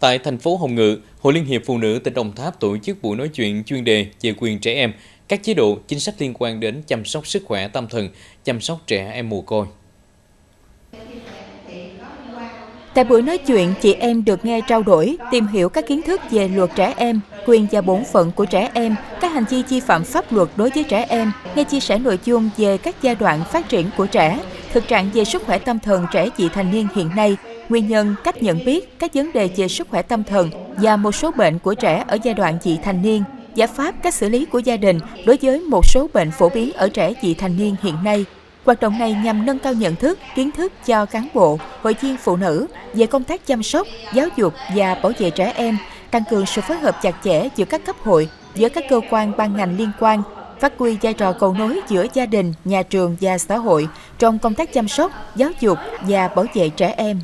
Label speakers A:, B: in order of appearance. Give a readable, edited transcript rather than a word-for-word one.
A: Tại thành phố Hồng Ngự, Hội Liên hiệp Phụ nữ tỉnh Đồng Tháp tổ chức buổi nói chuyện chuyên đề về quyền trẻ em, các chế độ, chính sách liên quan đến chăm sóc sức khỏe tâm thần, chăm sóc trẻ em mồ côi.
B: Tại buổi nói chuyện, chị em được nghe trao đổi, tìm hiểu các kiến thức về luật trẻ em, quyền và bổn phận của trẻ em, các hành vi vi phạm pháp luật đối với trẻ em, nghe chia sẻ nội dung về các giai đoạn phát triển của trẻ, thực trạng về sức khỏe tâm thần trẻ vị thành niên hiện nay, nguyên nhân, cách nhận biết, các vấn đề về sức khỏe tâm thần và một số bệnh của trẻ ở giai đoạn vị thành niên, giải pháp, cách xử lý của gia đình đối với một số bệnh phổ biến ở trẻ vị thành niên hiện nay. Hoạt động này nhằm nâng cao nhận thức, kiến thức cho cán bộ, hội viên phụ nữ về công tác chăm sóc, giáo dục và bảo vệ trẻ em, tăng cường sự phối hợp chặt chẽ giữa các cấp hội, giữa các cơ quan ban ngành liên quan, phát huy vai trò cầu nối giữa gia đình, nhà trường và xã hội trong công tác chăm sóc, giáo dục và bảo vệ trẻ em.